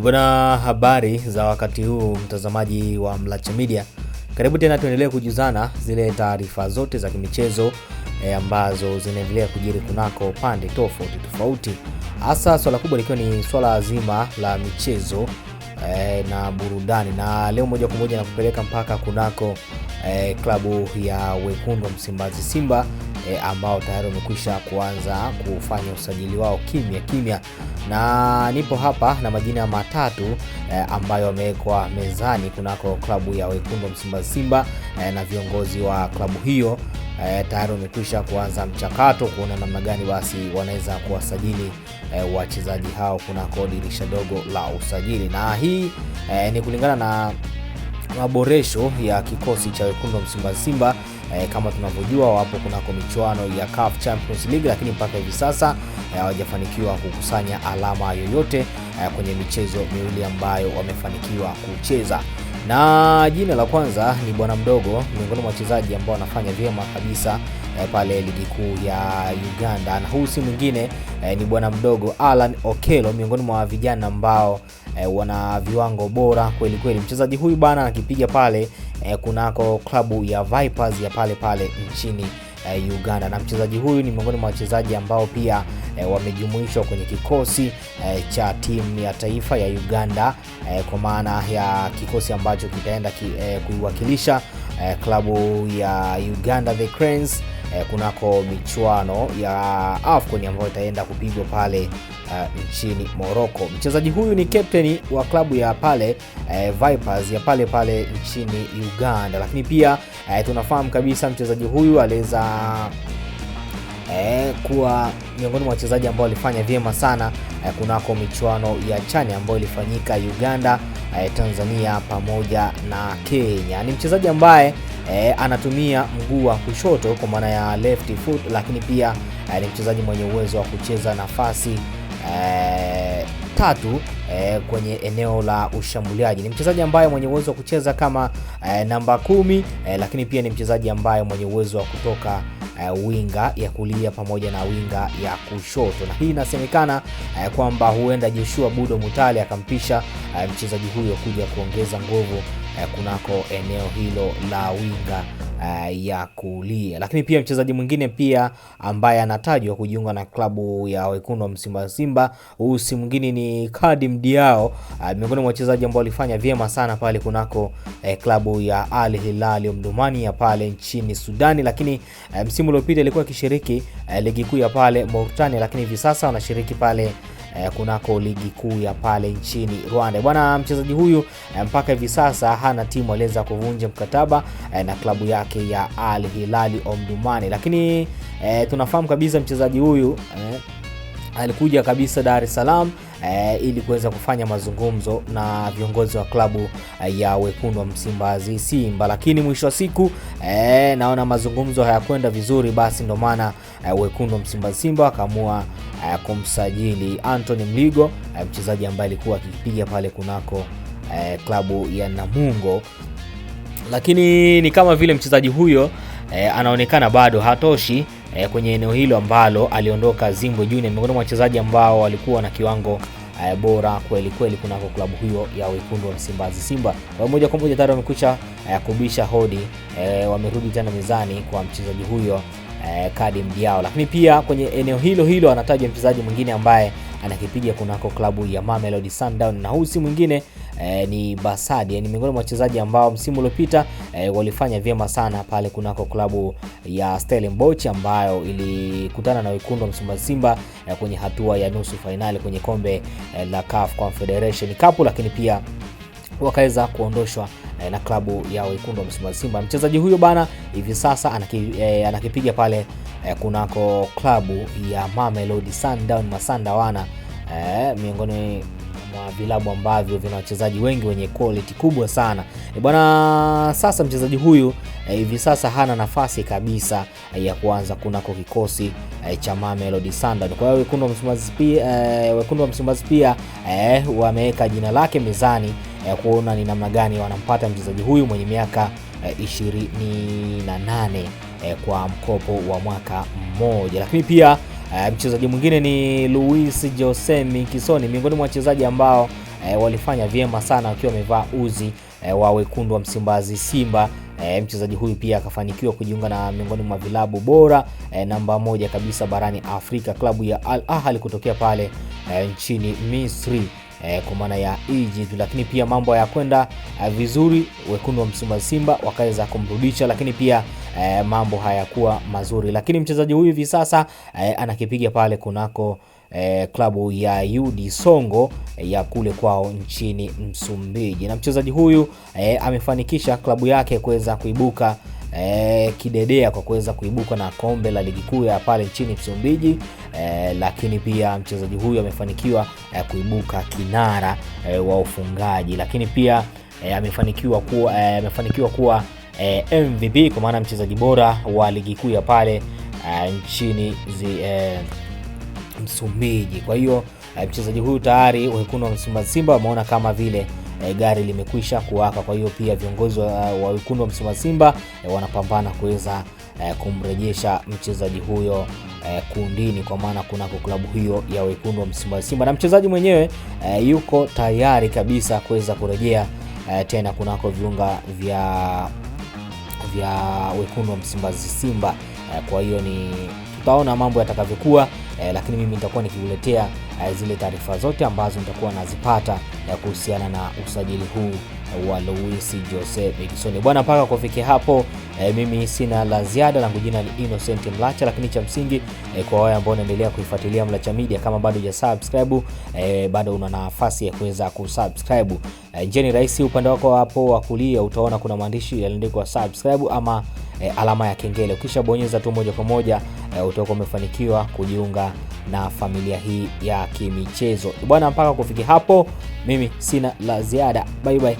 Bwana, habari za wakati huu mtazamaji wa Mlacha Media. Karibu tena tuendelee kujuzana zile taarifa zote za kimichezo ambazo zinaendelea kujiri kunako pande tofauti. Hasa swala kubwa likiwa ni swala zima la michezo na burudani, na leo moja kwa moja nakupeleka mpaka kunako klabu ya Wekundu wa Msimbazi Simba ambao tayari wamekwisha kuanza kufanya usajili wao kimya, na nipo hapa na majina matatu ambayo wamewekwa mezani kunako klabu ya Wekundu wa Msimbazi Simba na viongozi wa klabu hiyo tayari wamekwisha kuanza mchakato kuona namna gani basi wanaweza kuwasajili wachezaji hao kunako dirisha dogo la usajili. Na hii ni kulingana na maboresho ya kikosi cha Wekundu wa Msimbazi Simba. Kama tunavyojua wapo kunako michuano ya CAF Champions League, lakini mpaka hivi sasa hawajafanikiwa kukusanya alama yoyote kwenye michezo miwili ambayo wamefanikiwa kucheza. Na jina la kwanza ni bwana mdogo, miongoni mwa wachezaji ambao wanafanya vyema kabisa pale ligi kuu ya Uganda, na huu si mwingine ni bwana mdogo Alan Okello, miongoni mwa vijana ambao wana viwango bora kweli. Mchezaji huyu bana anakipiga pale kunako klabu ya Vipers ya pale nchini Uganda, na mchezaji huyu ni miongoni mwa wachezaji ambao pia wamejumuishwa kwenye kikosi cha timu ya taifa ya Uganda, kwa maana ya kikosi ambacho kitaenda kuiwakilisha klabu ya Uganda The Cranes kunako michuano ya AFCON ambayo itaenda kupigwa pale nchini Morocco. Mchezaji huyu ni captain wa klabu ya pale Vipers ya pale nchini Uganda, lakini pia tunafahamu kabisa mchezaji huyu aliweza kuwa miongoni mwa wachezaji ambao walifanya vyema sana kunako michuano ya CHAN ambayo ilifanyika Uganda, Tanzania pamoja na Kenya. Ni mchezaji ambaye anatumia mguu wa kushoto kwa maana ya left foot, lakini pia ni mchezaji mwenye uwezo wa kucheza nafasi tatu kwenye eneo la ushambuliaji. Ni mchezaji ambaye mwenye uwezo wa kucheza kama namba 10, lakini pia ni mchezaji ambaye mwenye uwezo wa kutoka winga ya kulia pamoja na winga ya kushoto, na hii inasemekana kwamba huenda Joshua Budo Mutale akampisha mchezaji huyo kuja kuongeza nguvu kunako eneo hilo la winga ya kulia. Lakini pia mchezaji mwingine pia ambaye anatajwa kujiunga na klabu ya Wekundu wa Msimbazi Simba, huyu si mwingine ni Kadim Diao, miongoni mwa wachezaji ambao walifanya vyema sana pale kunako klabu ya Al Hilal Omdurman ya pale nchini Sudani, lakini msimu uliopita alikuwa akishiriki ligi kuu ya pale Mauritania, lakini hivi sasa anashiriki pale kunako ligi kuu ya pale nchini Rwanda. Bwana, mchezaji huyu mpaka hivi sasa hana timu, aliweza kuvunja mkataba na klabu yake ya Al Hilal Omdurman, lakini tunafahamu kabisa mchezaji huyu alikuja kabisa Dar es Salaam ili kuweza kufanya mazungumzo na viongozi wa klabu ya Wekundu wa Msimbazi Simba, lakini mwisho wa siku naona mazungumzo hayakwenda vizuri, basi ndio maana Wekundu wa Msimbazi Simba akaamua kumsajili Anthony Mligo, mchezaji ambaye alikuwa akipiga pale kunako klabu ya Namungo, lakini ni kama vile mchezaji huyo anaonekana bado hatoshi kwenye eneo hilo ambalo aliondoka Zimbwe Junior, miongoni mwa wachezaji ambao walikuwa na kiwango bora kweli kunako klabu hiyo ya Wekundu wa Msimbazi Simba. Kwa moja kwa moja tayari wamekwisha kubisha hodi, wamerudi tena mezani kwa mchezaji huyo Kadim Diao. Lakini pia kwenye eneo hilo anatajwa mchezaji mwingine ambaye anakipiga kunako klabu ya Mamelodi Sundowns, na huyu si mwingine ni Basadi. Ni miongoni mwa wachezaji ambao msimu uliopita walifanya vyema sana pale kunako klabu ya Stellenbosch ambayo ilikutana na Wekundu wa Msimbazi Simba kwenye hatua ya nusu finali kwenye kombe la CAF Confederation Cup, lakini pia wakaweza kuondoshwa na klabu ya Wekundu wa Msimbazi Simba. Mchezaji huyo bana hivi sasa anakipiga pale kunako klabu ya Mamelodi Sundowns Masandawana, miongoni mwa vilabu ambavyo vina wachezaji wengi wenye quality kubwa sana. Bwana, sasa mchezaji huyu hivi sasa hana nafasi kabisa ya kuanza kunako kikosi cha Mamelodi Sundowns. Kwa hiyo Wekundu wa Msimbazi pia wameweka jina lake mezani kuona ni namna gani wanampata mchezaji huyu mwenye miaka 28 kwa mkopo wa mwaka mmoja. Lakini pia mchezaji mwingine ni Luis Jose Miquissone, miongoni mwa wachezaji ambao walifanya vyema sana wakiwa wamevaa uzi wa wekundu wa Msimbazi Simba. Mchezaji huyu pia akafanikiwa kujiunga na miongoni mwa vilabu bora namba 1 kabisa barani Afrika, klabu ya Al Ahly kutokea pale nchini Misri kwa maana ya Egypt. Lakini pia mambo hayakwenda vizuri, wekundu wa Msimbazi Simba wakaweza kumrudisha, lakini pia mambo hayakuwa mazuri. Lakini mchezaji huyu hivi sasa anakipiga pale kunako klabu ya UD Songo ya kule kwao nchini Msumbiji. Na mchezaji huyu amefanikisha klabu yake kuweza kuibuka kidedea kwa kuweza kuibuka na kombe la ligi kuu ya pale nchini Msumbiji. Lakini pia mchezaji huyu amefanikiwa kuibuka kinara wa ufungaji, lakini pia amefanikiwa kuwa MVP kwa maana mchezaji bora wa ligi kuu ya pale nchini Msumbiji. Kwa hiyo mchezaji huyu tayari wekundu wa Msimbazi Simba wameona kama vile gari limekwisha kuwaka. Kwa hiyo pia viongozi wa wekundu wa Msimbazi Simba wanapambana kuweza kumrejesha mchezaji huyo kundini, kwa maana kunako klabu hiyo ya wekundu wa Msimbazi Simba, na mchezaji mwenyewe yuko tayari kabisa kuweza kurejea tena kunako viunga vya wekundu wa Msimbazi Simba. Kwa hiyo tutaona mambo yatakavyokuwa, lakini mimi nitakuwa nikikuletea zile taarifa zote ambazo nitakuwa nazipata kuhusiana na usajili huu wa Luis Jose Miquissone. Bwana, mpaka kufikia hapo mimi sina la ziada, langu jina ni Innocent Mlacha, lakini cha msingi kwa wale ambao wanaendelea kuifuatilia Mlacha Media, kama bado hujasubscribe bado una nafasi ya kuweza kusubscribe. Njia ni rahisi, upande wako hapo wa kulia utaona kuna maandishi yaliyoandikwa subscribe ama alama ya kengele. Ukisha bonyeza tu moja kwa moja utakuwa umefanikiwa kujiunga na familia hii ya kimichezo. Bwana, mpaka kufikia hapo mimi sina la ziada. Bye bye.